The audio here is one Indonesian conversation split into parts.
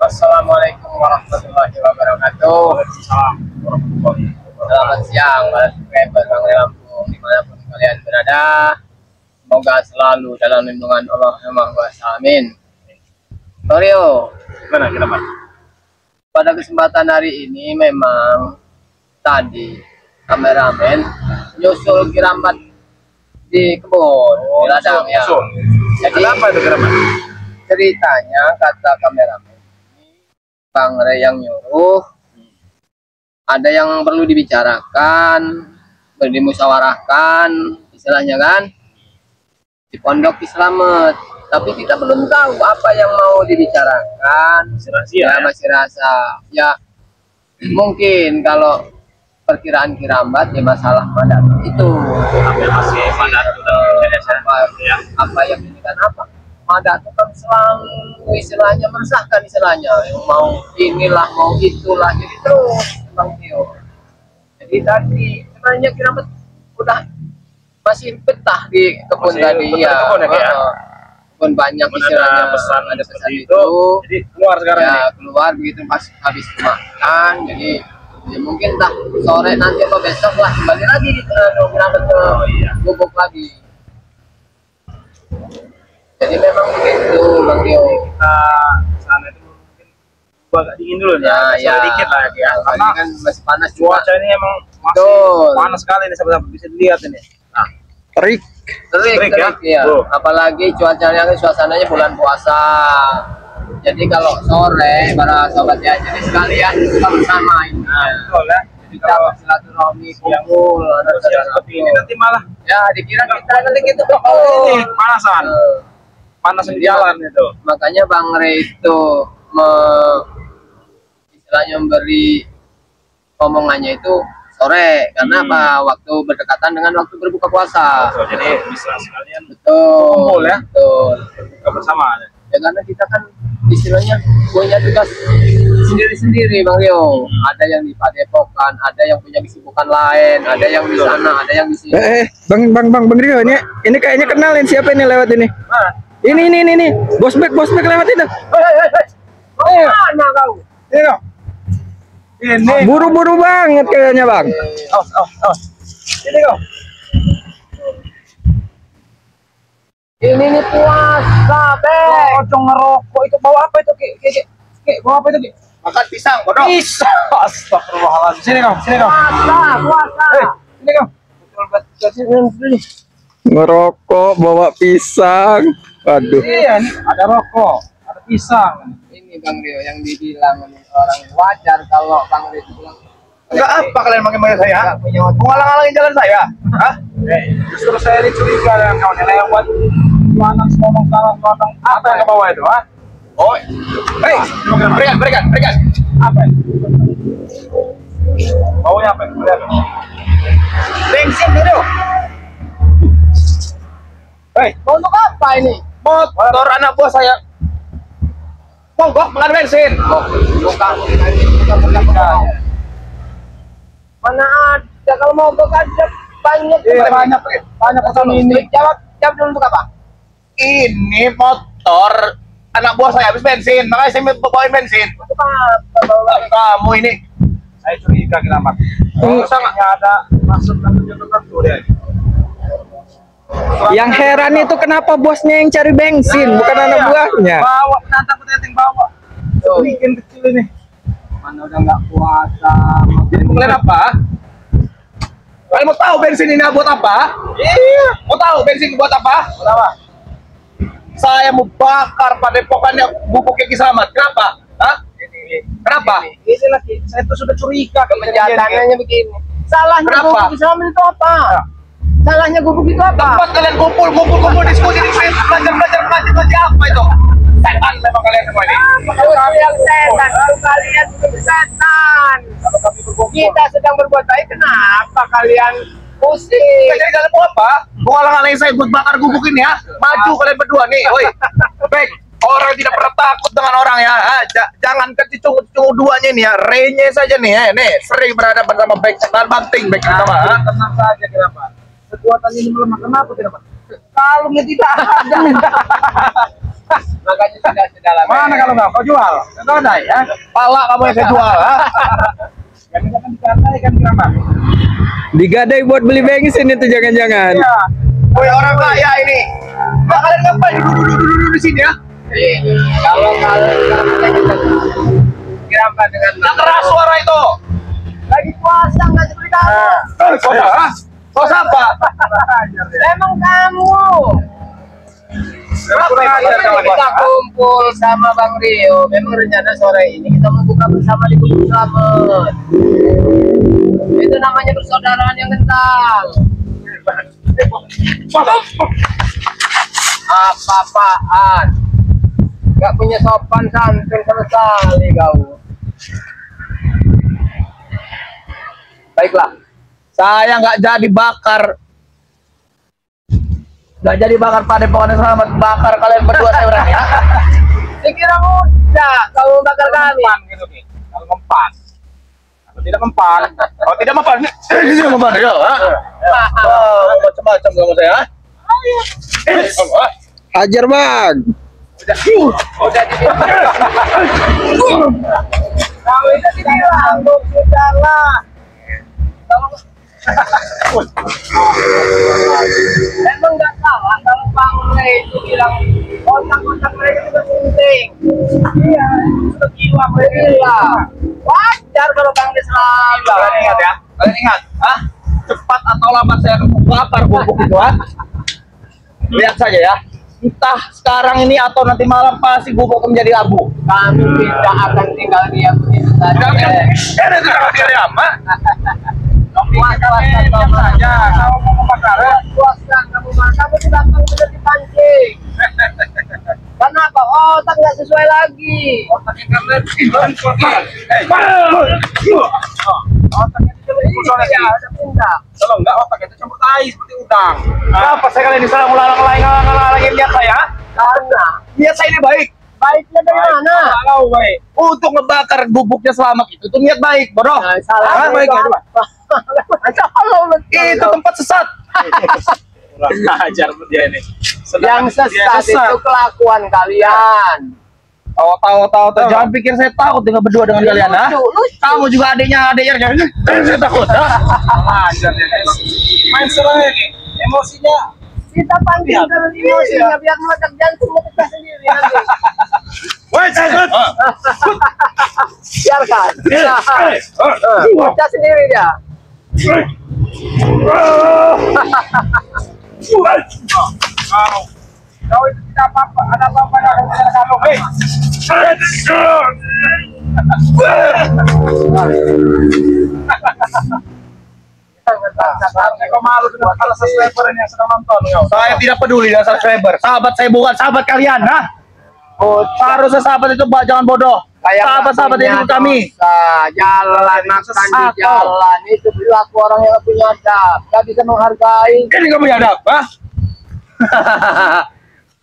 Assalamualaikum warahmatullahi wabarakatuh. Selamat siang para subscriber Bang Lampung dimanapun kalian berada. Semoga selalu dalam lindungan Allah Yang Maha Kuasa. Amin. Mario, Gimana kita Pak? pada kesempatan hari ini memang tadi kameramen nyusul kiramat di kebun, di ladang ya. Jadi apa itu kiramat? Ceritanya kata kameramen Bang Ray yang nyuruh, ada yang perlu dibicarakan, dimusyawarahkan, istilahnya kan, di Pondok Slamet. Tapi kita belum tahu apa yang mau dibicarakan. Masih rahasia, ya, masih rasa. Ya, mungkin kalau perkiraan kiramat ya masalah padat itu. Hampir masih padat Apa yang ini kan apa? Padat itu kan selalu istilahnya meresahkan istilahnya. Yang mau inilah, mau itulah, jadi terus Bang Tio. Jadi tadi sebenarnya kiramat udah masih betah di kebun tadi ya. Kebun banyak istilahnya pesan, ada pesan itu. Jadi keluar sekarang ya, keluar begitu pas habis makan. Jadi ya mungkin tak sore nanti atau besok lah kembali lagi di kiramat ke gubuk lagi. Jadi memang begitu Bang Tio. Kita sana itu mungkin agak dingin dulu ya, dikit lah ya. Karena kan masih panas cuaca ini emang masih panas sekali nih sahabat, bisa dilihat ini. Nah, terik ya. Apalagi cuacanya kan suasananya bulan puasa. Jadi kalau sore para sobat ya, jadi sekalian kita bersama ini. Betul ya. Jadi kalau silaturahmi kumpul seperti ini nanti malah ya dikira kita nanti gitu ini panasan. Panas di jalan itu. Makanya Bang Ray itu istilahnya memberi omongannya itu sore karena apa? Waktu berdekatan dengan waktu berbuka puasa. Jadi bisa sekalian kumpul ya. Betul. Berbuka bersama. Ya karena kita kan istilahnya punya tugas sendiri-sendiri Bang Rio. Ada yang di Padepokan, ada yang punya kesibukan lain, ada yang di sana, ada yang di sini. Bang Rio ini kayaknya kenalin siapa ini lewat ini. Ini bos bek lewat itu. Mana kau? Ini Buru-buru banget kayaknya Bang. Ini kok. Ini nih puasa, Bek. Kocong ngerokok itu bawa apa itu? Ki, bawa apa itu, Ki? Makan pisang, bodoh. Pisang. Astagfirullahaladzim. Sini kau. Puasa. Sini kau. Ngerokok bawa pisang. Waduh. Iya, nih ada rokok, ada pisang. Ini Bang Rio yang dibilang orang wajar kalau Bang Rio bilang Enggak apa kalian manggil saya? Menghalang-halangin jalan saya? Hah? Justru saya ini curiga dengan kawan yang lewat. Panas ngomong salah potong. Apa yang ke bawah itu, ha? Oh, berikan. Apa? Baunya apa? Bensin dulu. untuk apa ini? Motor anak buah saya. Mogok makan bensin. Bukan. Mana ada kalau mau ada banyak. Banyak pesan ini. Jawab dulu untuk apa? Ini motor anak buah saya habis bensin, makanya saya bawain bensin. Untuk apa? Kamu ini. Saya curiga kiramat. Sangatnya ada maksud dan tujuan tertentu deh. Yang heran itu kenapa bosnya yang cari bensin, bukan anak buahnya. Bawa penantang bawa. Bikin kecil ini. Mana udah nggak puasa. Jadi kalian apa? Kalian mau tahu bensin ini buat apa? Iya. Mau tahu bensin buat apa? Buat apa? Saya mau bakar padepokannya bubuknya Ki Slamet. Kenapa? Hah? Kenapa? Ini lagi. Saya tuh sudah curiga Kejahatannya begini. Salahnya Kenapa? gubuk Slamet itu apa? Salahnya gubuk itu apa? Tempat kalian kumpul diskusi belajar apa itu? Setan memang kalian semua ini. Yang setan, kalian setan. Kita sedang berbuat baik, kenapa kalian pusing? Jadi kalian mau apa? Mau ngalang-ngalangin saya buat bakar gubuk ini ya? Maju kalian berdua nih, woi. Baik, orang tidak pernah takut dengan orang ya. Jangan kecicung duanya ini ya. Renya saja nih ya. Nih, sering berhadapan sama baik dan banting baik sama. Tenang saja kenapa? Kekuatan ini melemah kenapa kenapa? Kalungnya tidak ada. Makanya sudah dalam. Mana kalau nggak kau jual? Kau ada ya? Pala kamu yang saya jual, ha? Kan digadai kan keramat. Digadai buat beli bensin itu jangan-jangan. Iya. Woi orang kaya ini. Nah, kalian ngapain duduk di sini ya? Kalau kenapa dengan Nggak keras suara itu. lagi puasa nggak seperti kamu. Puasa, ha? Puasa apa? Emang kamu. Kita kumpul sama Bang Rio. Memang rencana sore ini kita mau buka bersama di Gunung Slamet. Itu namanya persaudaraan yang kental. Apa-apaan? Gak punya sopan santun sama sekali kau. Baiklah, Saya nggak jadi bakar. Nggak jadi bakar Padepokan Selamat. Bakar kalian berdua saya berani. Ya? saya kira mudah kau bakar kami. Gitu, nih. Kalau mempan. Kalau tidak mempan. Kalau tidak mempan. Ini mempan. Ya, macam-macam kamu saya. Ajar bang. Udah kau itu dibilang sudahlah. Emang nggak salah kalau Bang Ray itu bilang otak-otak mereka itu penting. Iya, itu jiwa mereka. Wajar kalau Bang Ray selalu. Kalian ingat ya? Kalian ingat? Hah? Cepat atau lambat saya akan bakar bubuk itu, ha? Lihat saja ya. Entah sekarang ini atau nanti malam pasti bubuk menjadi abu. Kami tidak akan tinggal diam begitu saja. Ini tidak diam, ha? Puas-puaskan saja. Kalau mau membakar, puaskan kamu mah. Kamu tidak akan benar dipancing. Kenapa? Otak nggak sesuai lagi. otaknya karena otaknya itu Iya, ada pindah. kalau enggak otak itu campur tai seperti udang. Apa saya kalian diserang ngalang-ngalangin niat saya? Karena Niat saya ini baik. baiknya dari mana? Kalau baik. Untuk ngebakar bubuknya Selamat itu tuh niat baik, bodoh. Nah, salah Hah, baik ya, coba. Kalau Itu tempat sesat. Kurang ajar dia ini. yang sesat itu kelakuan kalian. Tahu. Jangan pikir saya takut dengan berdua dengan kalian, ha? Lucu. Kamu juga adiknya jangan. Saya takut, ha? Ajar dia. Main serang ini. Emosinya Kita panggil karena emosinya biar meledak jantung pecah sendiri nanti. woi, takut. Biarkan. Pecah sendiri dia. Kau itu tidak apa-apa, ada apa-apa dengan kamu, hei. Kau malu dengan para subscriber yang sedang nonton. Saya tidak peduli dengan subscriber. Sahabat saya bukan sahabat kalian, nah. Harusnya sahabat itu jangan bodoh. Sahabat-sahabat itu kami. Jalan makan di jalan itu perilaku orang yang punya adab. Gak bisa menghargai. Ini kamu ya adab, ha?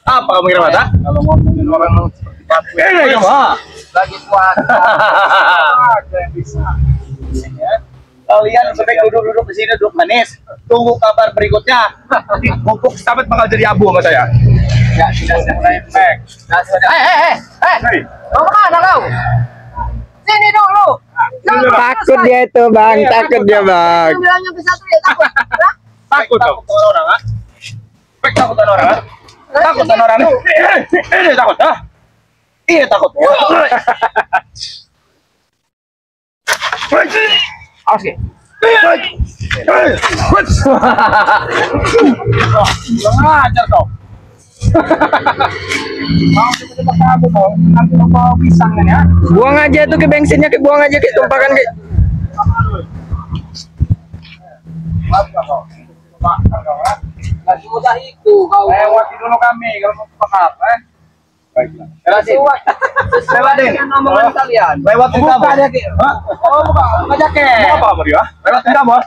Apa kamu kira mata? Kalau ngomongin orang seperti kamu Ini kamu, ha? lagi puasa. Ada yang bisa. Kalian sebaik duduk-duduk di sini duduk manis. Tunggu kabar berikutnya. Bubuk Selamat bakal jadi abu sama saya. Ya, tidak meremeh. Mau kemana kau? Sini dulu. Takut dia itu bang. Takut dia bang. Bilangnya bisa tuh ya takut. Hah? Takut sama orang, ha? Takut sama orang, ha? Takut sama orang. Ini takut, ha? Iya takut. Awas ya. Kurang ajar kau. Mau coba kamu kau, nanti mau bawa pisang kan ya? Buang aja tuh ke bensinnya, ke buang aja ke tumpahkan ke. Lagi mudah itu kau. Lewati dulu kami kalau mau bakar, Baiklah. Lewatin. Dengan omongan kalian. Lewatin kamu. Buka aja, Ki. Hah? Oh, buka jaket. Mau apa kamu dia? Lewatin kamu.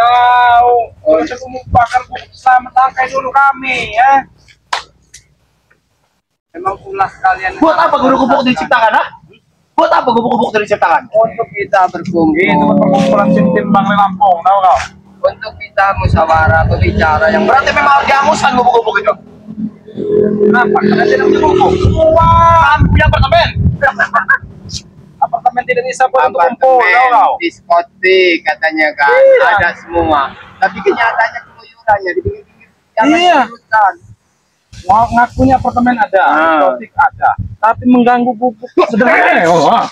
Kau, coba mau bakar bisa mentangkai dulu kami ya. Memang ulah kalian. Buat apa gubuk-gubuk diciptakan, ha? Buat apa gubuk-gubuk diciptakan? Untuk kita berkumpul. Itu perkumpulan tim Bang Lampung, tahu kau? Untuk kita musyawarah berbicara yang Berarti memang dihanguskan gubuk-gubuk itu. Kenapa? Karena tidak punya gubuk. Wah, punya apartemen. Apartemen tidak bisa buat untuk kumpul, tahu kau? apartemen, diskotik katanya kan, ada semua. Tapi kenyataannya keluyurannya di pinggir-pinggir jalan Iya. hutan. Ngakunya apartemen ada, diskotik ada, tapi mengganggu gubuk sederhana.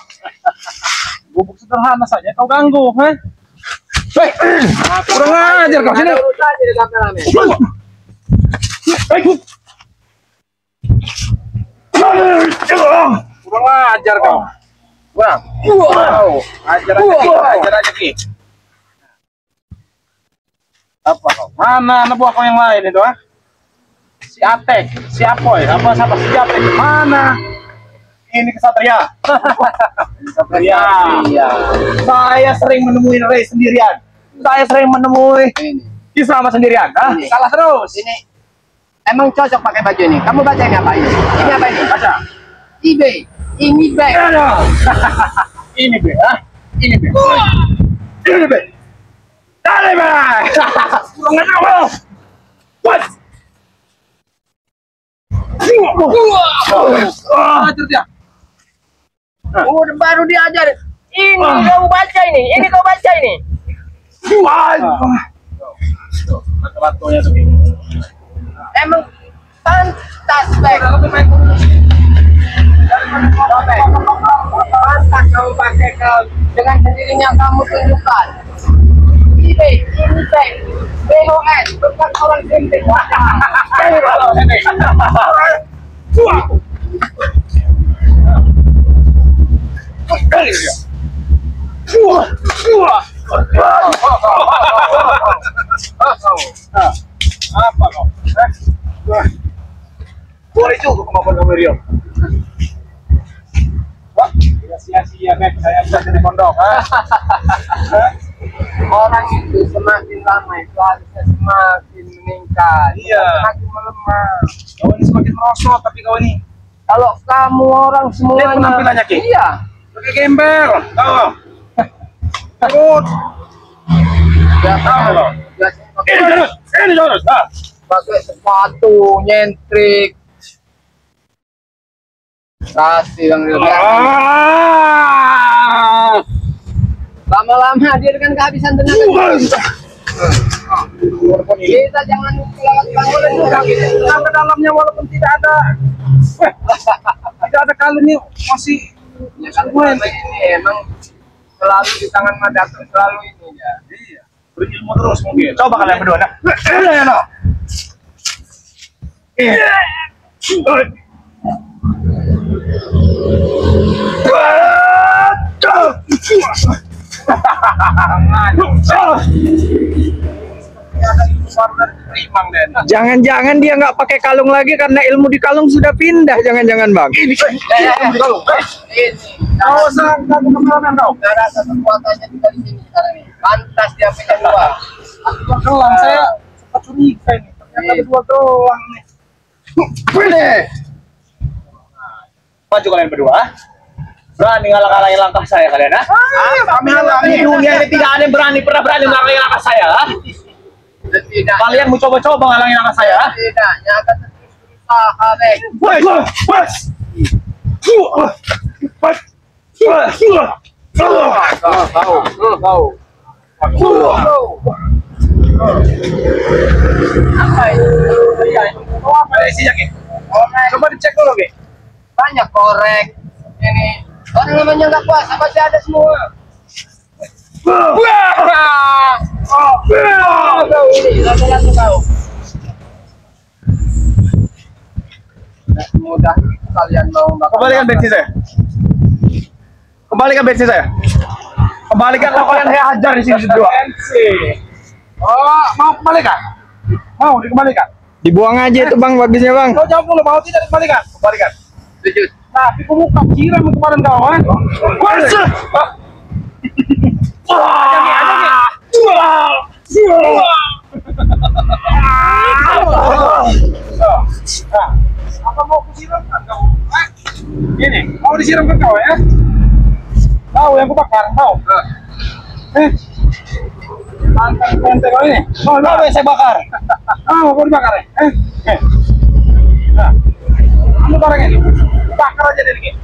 Gubuk sederhana saja kau ganggu, ha? Hei, kurang ajar kau sini. Ada urusannya di kameramen. Kurang ajar kau. Kurang. Ajar aja Ki. Apa kau? Mana anak buah kau yang lain itu, ah? Si Atek, si Apoy, apa siapa si Atek? Mana? Ini kesatria. Kesatria. Iya. Saya sering menemui Ray sendirian. Saya sering menemui Ini. Kisama sendirian. Ah, Ini. salah terus. Ini emang cocok pakai baju ini. Kamu baca ini apa ini? Ini apa ini? Baca. eBay. Ini bag. Ini be, ah. Ini be. Ini be. Dale be. Kurang ajar kau. What? Ajar dia. Udah baru diajar. Ini kau baca ini. Ini kau baca ini. Batu-batunya tuh. Emang pantas bag. Pantas kamu pakai kau dengan sendirinya kamu tunjukkan. eBay, ini bag. BOS, bukan orang genting. Apa kau? Boleh juga kemampuan kamu Rio. Wah, tidak sia-sia Mek, saya bisa jadi pondok, ha? Orang itu semakin lama itu harusnya semakin meningkat. Iya. Semakin melemah. Kau ini semakin merosot, tapi kau ini Kalau kamu orang semuanya. lihat penampilannya, Ki. Iya. pakai gembel, tahu? Terus, Biasanya, loh. biasanya ini terus, nah. pakai sepatu nyentrik. Kasih yang lama-lama dia kan kehabisan tenaga. Kita jangan kelewat bangunan juga. Sampai dalamnya walaupun tidak ada, tidak ada kalungnya masih. Ya kan selama ini emang selalu di tangan Madatur selalu ini ya. Iya, berilmu terus mungkin. Coba kalian berdua, nah. Jangan-jangan dia nggak pakai kalung lagi karena ilmu di kalung sudah pindah. Jangan-jangan bang. Ini. Kau usah kamu kemana kau? Nggak rasa kekuatannya tinggal di sini sekarang ini. Pantas dia punya dua. Kelam saya sempat curiga ini. Ternyata ada dua doang nih. Maju kalian berdua. Berani ngalang-ngalangin langkah saya kalian, ha? Kami Di dunia ini tidak ada yang pernah berani ngalang-ngalangin langkah saya, ha? Tidak. Kalian mau coba-coba ngalangin langkah saya, ha? Tidaknya akan terus berusaha, Bek. Apa itu? Apa isinya, Ki? Korek. Coba dicek dulu, Ki. Banyak korek. Ini orang namanya nggak puasa pasti ada semua. Tahu ini, lalu tahu. Tidak mudah itu kalian mau Kembalikan bensin saya. Kembalikan bensin saya. Kembalikan kalau kalian saya hajar di sini berdua. Oh, mau kembalikan? Mau dikembalikan? Dibuang aja itu bang, bagusnya bang. Kau jawab dulu, mau tidak dikembalikan? Kembalikan. Setuju. Tapi kau muka siram kemarin kau, kan? Aja, Ki, aja, Ki. Apa mau kusiramkan kau? Ini mau disiramkan kau ya? Kau yang kubakar, kau. Mantan konten kau ini. Mau yang saya bakar? Mau dibakar ya? Nah, ambil barang ini. Bakar aja deh.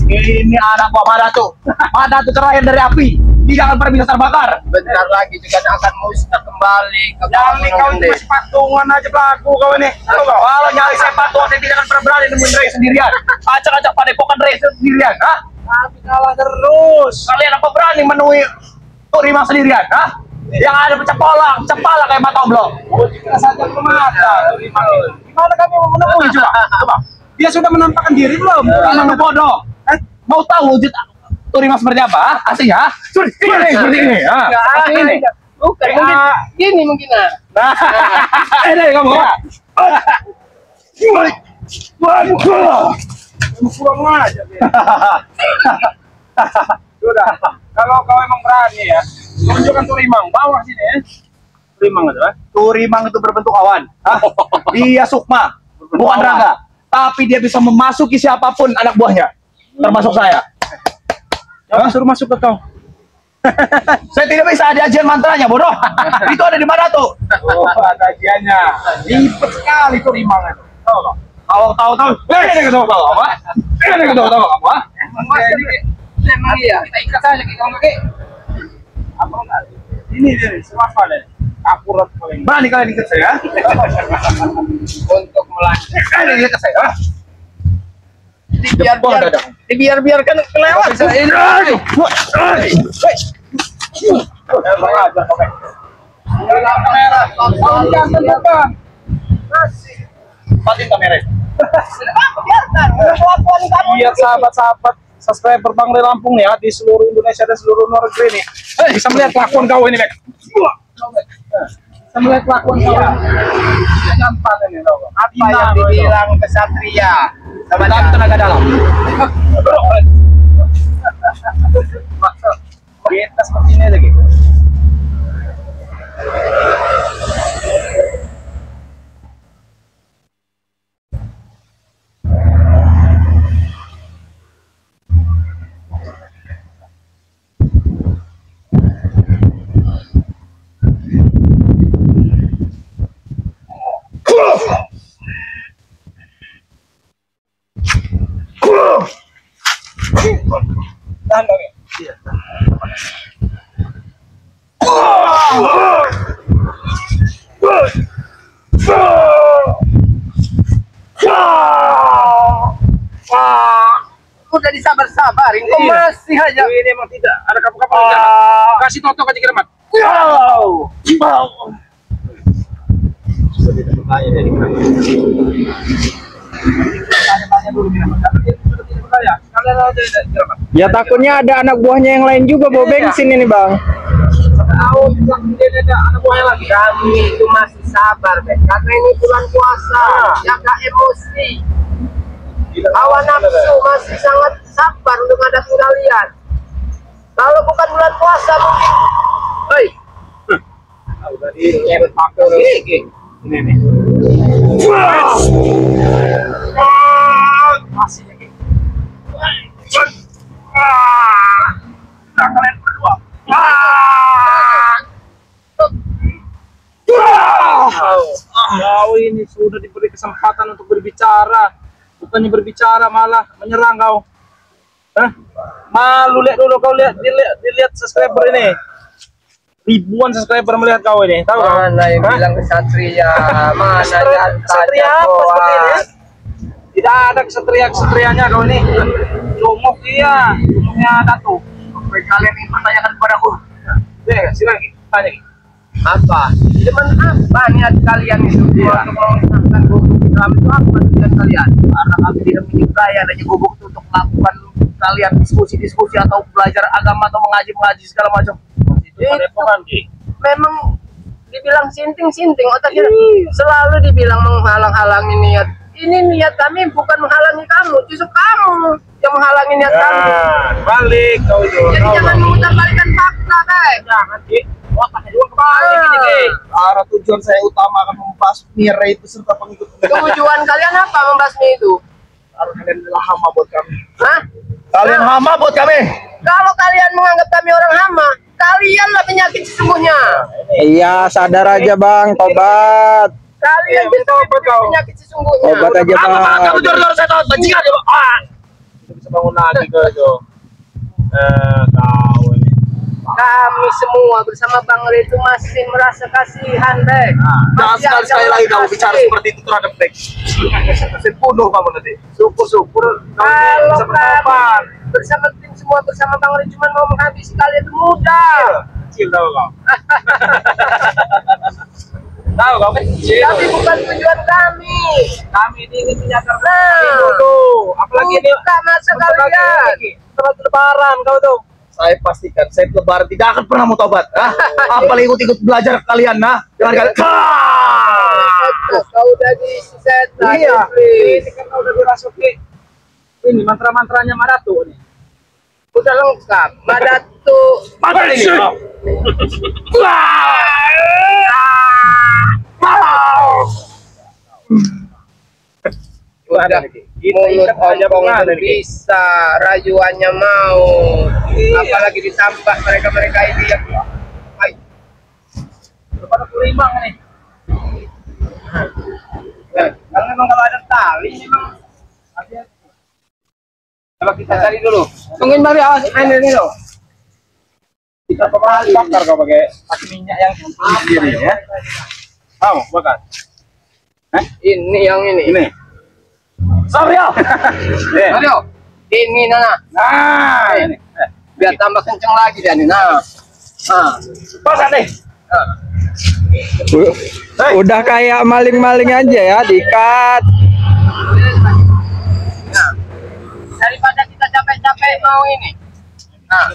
Ini anak gua Madatu terakhir dari api. Dia akan pernah bisa terbakar. Bentar lagi juga akan musnah kembali ke Jangan kau itu masih patungan aja pelaku kau ini. Kalau nyari saya patungan, saya tidak akan pernah berani nemuin Ray sendirian. Acak-acak padepokan Ray sendirian, hah? Tapi kalah terus. Kalian apa berani menemui Turimang sendirian, hah? Yang ada cepala kayak mata oblong. Kita saja belum ada. Gimana kami mau menemui coba? Dia sudah menampakkan diri belum? Kamu bodoh. Mau tahu wujud Turimang seperti apa? Aslinya? Seperti ini. Seperti ini. Bukan, mungkin nah. Dari kamu. Kurang aja dia. Sudah. Kalau kau emang berani ya, tunjukkan Turimang. Bawa sini ya. Turimang itu Turimang itu berbentuk awan. Dia sukma, bukan raga. Tapi dia bisa memasuki siapapun anak buahnya, termasuk saya. Jangan suruh masuk ke kau. Saya tidak bisa ada ajian mantranya, bodoh. Itu ada di mana tuh? Oh, ada ajiannya. Ribet sekali Turimang itu. Tahu. Ini ketemu kamu, ah? Ini ketemu kamu, ah? Memang iya. Kita ikat saja kalau kaki. Apa enggak? Ini dia, swasta deh. Akurat paling. Berani kalian ikut saya? Untuk melanjutkan. Kalian ikut saya? Dibiarkan kelewat. Kamera. Jangan depan. Patin kamera. Lihat sahabat-sahabat subscriber Bang Ray Lampung nih ya, di seluruh Indonesia dan seluruh luar negeri nih. Bisa melihat kelakuan kau ini, Bek. Bisa melihat kelakuan kau. Gampang ini, tau. Apa yang dibilang kesatria? Dalam tenaga dalam. Kita seperti ini lagi. Udah disabar-sabarin, kok masih aja. Ini emang tidak ada kapal-kapal. Kasih toto aja kiramat. Sudah tidak bertanya dari kiramat. Tanya dulu kiramat. Tapi dia sudah tidak bertanya. Kalian aja kiramat. Ya takutnya ada anak buahnya yang lain juga bawa bensin ini bang. Tahu juga kemudian ada anak buahnya lagi. Kami itu masih sabar, Bek. Karena ini bulan puasa, jaga emosi. Hawa nafsu masih sangat sabar untuk menghadapi kalian. Kalau bukan bulan puasa mungkin. Hei. Ini nih. Masih lagi. Nah, kalian berdua. Kau ini sudah diberi kesempatan untuk berbicara, bukannya berbicara malah menyerang kau. Malu, lihat dulu kau, dilihat subscriber ini. Ribuan subscriber melihat kau ini, tahu kau? Mana yang bilang kesatria? Mana Kesatria apa seperti ini? Tidak ada kesatria-kesatrianya kau ini. Jongok dia, jongoknya Datu. Sampai kalian ini pertanyakan kepadaku. Silakan, tanya. Apa? Cuman apa niat kalian itu untuk memisahkan gubuk Islam itu apa tujuan kalian? Karena kami tidak menyukai adanya gubuk itu untuk melakukan kalian diskusi atau belajar agama atau mengaji segala macam. Itu padepokan, Ki. Memang dibilang sinting otaknya selalu dibilang menghalang-halangi niat. Ini niat kami bukan menghalangi kamu, justru kamu yang menghalangi niat kami. Balik kau itu. Jadi jangan memutar balikan fakta, Bek. Jangan, Ki. Wah, pakai uang kembali gini. Arah tujuan saya utama akan membasmi Ray beserta pengikut. Tujuan kalian apa membasmi itu? Karena kalian adalah hama buat kami. Hah? Kalian hama buat kami. Kalau kalian menganggap kami orang hama, kalianlah penyakit sesungguhnya. Iya, sadar aja bang, tobat. Kalian justru penyakit sesungguhnya. Tobat aja bang. Apa kamu jor-jor saya tahu bajingan ya, Pak? Bisa bangun lagi ke itu. Kau ini. Kami semua bersama Bang Ray itu masih merasa kasihan, Bek. Jangan sekali-sekali lagi kamu bicara seperti itu terhadap Bek. Saya bunuh kamu nanti. Syukur-syukur Kalau bisa bertobat. kami bersama tim semua bersama Bang Ray cuma mau menghabisi kalian itu mudah. Kecil tahu kau. Tahu kau kecil. Tapi bukan tujuan kami. Kami ini ingin menyatakan Nah, dulu. Apalagi ini buka masa kalian. setelah lebaran kau tuh. Saya pastikan saya lebaran tidak akan pernah mau tobat. Apalagi ikut-ikut belajar kalian, nah. Jangan kalian. Kau udah diisi setan. Iya. iblis. Ini kan kau udah dirasuki. Ini mantra-mantranya Madatu nih. Udah lengkap. Madatu. Mati ini. Udah mulut ompong bisa, rayuannya mau. Apalagi ditambah mereka-mereka ini yang Pada kurimang nih. kalau memang kalau ada tali memang coba kita cari dulu. Tungguin Bang Ray, awas ini loh. Kita bakar kau pakai minyak yang sendiri ya. Mau bakar? Ini yang ini. Ini. Sario. Ayo, ini Nana. Nah, ini. Biar tambah kenceng lagi dia nih. Nah. Pasang nih. Udah kayak maling-maling aja ya, dikat. Nah. Daripada kita capek-capek mau ini. Nah,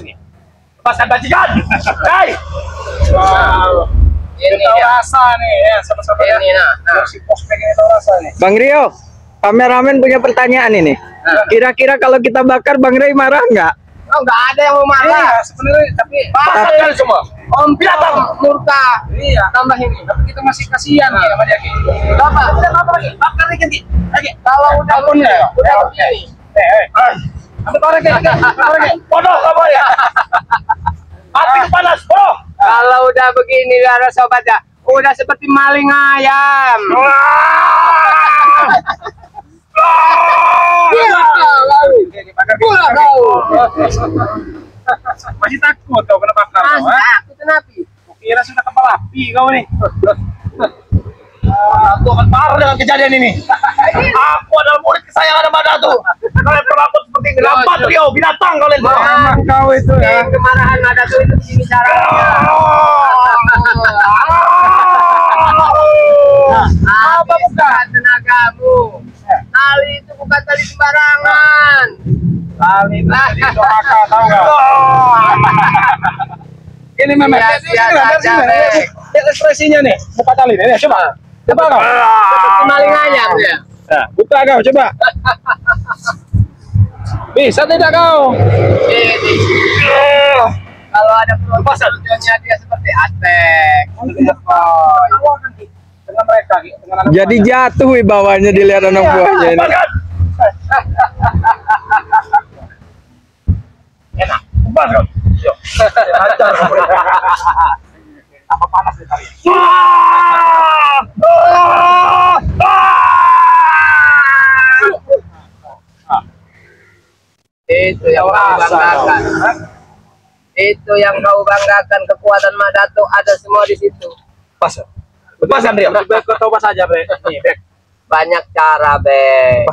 Pasang bajingan. Hai. Wow. ini Tahu dia. rasa nih ya, sama-sama ya. Ini nah. Si pospek ini tahu rasa nih. Bang Rio, kameramen punya pertanyaan ini. Kira-kira kalau kita bakar Bang Ray marah nggak? Oh, nggak ada yang mau marah. Iya, sebenarnya tapi Pasang kalian semua. Om binatang murka. iya, Tambah ini. tapi kita masih kasihan nih sama dia. Ki. Bapak, Udah apa lagi? Bakar nih ganti. Lagi. kalau udah Ampun ya. udah begini. Ambil korek ya. Bodoh kamu ya. Api panas, bodoh. Kalau udah begini para sobat ya, udah seperti maling ayam. Pulang kau. Masih takut kau kena bakar kau, ha? Aku kenapa? Kira sudah kepala api kau nih. Aku akan marah dengan kejadian ini. Aku adalah murid kesayangan Madatu. Kalian perlakuan seperti ini. Lambat Rio, binatang kalian semua. Emang kau itu ya. Kemarahan ada tuh itu begini caranya. Apa bukan tenagamu? Tali itu bukan tali sembarangan. Kali tadi doaka tahu nggak? Ini memang lihat ekspresinya nih, buka tali nih, coba. Coba kau. Seperti maling ayam ya. Nah, buka kau, coba. Bisa tidak kau? Ini. Kalau ada tujuannya dia seperti aspek. Aku akan dengan mereka, dengan anak Jadi jatuh wibawanya dilihat anak buahnya ini. Enak. Kumpul kau. Yuk. Hajar. apa panas nih tali. Itu yang kau banggakan. Itu yang kau banggakan, kekuatan Madatu ada semua di situ. Pas. Pas Andrea. Baik kau coba saja, Bre. Nih, Bek. Banyak cara, Bek.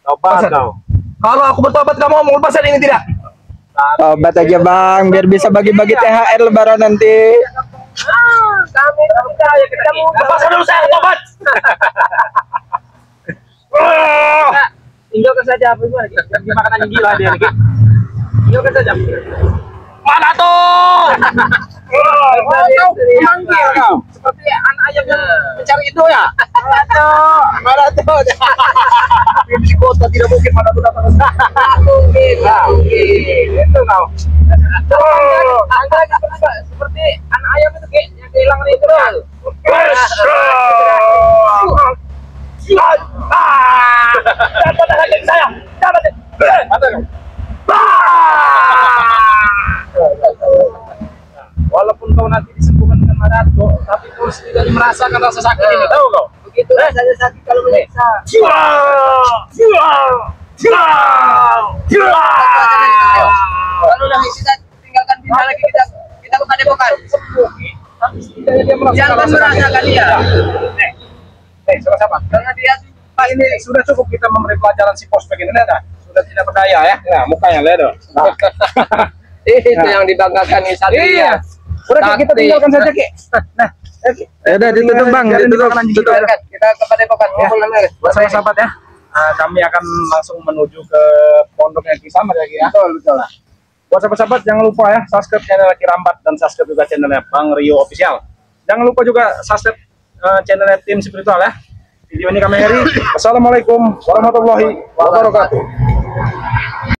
Coba Pas. kau. Kalau aku bertobat kamu mau lepasan ini tidak? Tobat aja Bang, biar bisa bagi-bagi THR lebaran nanti. Kami percaya kita mudah. Lepasan dulu saya tobat. Tinggalkan saja apa gimana? Dimakan anjing gila dia nih. Tinggalkan saja. Mana tuh? Kau memanggil kau seperti anak ayam yang mencari itu ya. Mana tuh? Di kota tidak mungkin mana tuh datang. Mungkin. Itu kau. Seperti anak ayam itu betul. Dapat dengan saya. Dapat. Walaupun kau nanti disembuhkan dengan Madato, tapi kau setidaknya merasakan rasa sakit ini, tahu kau? Begitu rasanya sakit kalau menyiksa. Kalau udah kita tinggalkan bina lagi kita ke padepokan. Jangan merasakan dia. Sama-sama. Karena dia Pak, ini sudah cukup kita memberi pelajaran si prospek ini, lihat dah. Sudah tidak berdaya ya. Nah, mukanya lihat dong. Itu yang dibanggakan ini Iya. Udah kita tinggalkan saja, Ki. Nah, Udah ditutup Bang, ditutup. Kita ke padepokan. Bersama sahabat ya. Kami akan langsung menuju ke pondoknya Ki Samad ya, Ki ya. Betul. Buat sahabat-sahabat jangan lupa ya subscribe channel Ki Rambat dan subscribe juga channelnya Bang Rio Official. Jangan lupa juga subscribe channelnya Tim Spiritual ya. Video ini kami akhiri. Wassalamualaikum warahmatullahi wabarakatuh.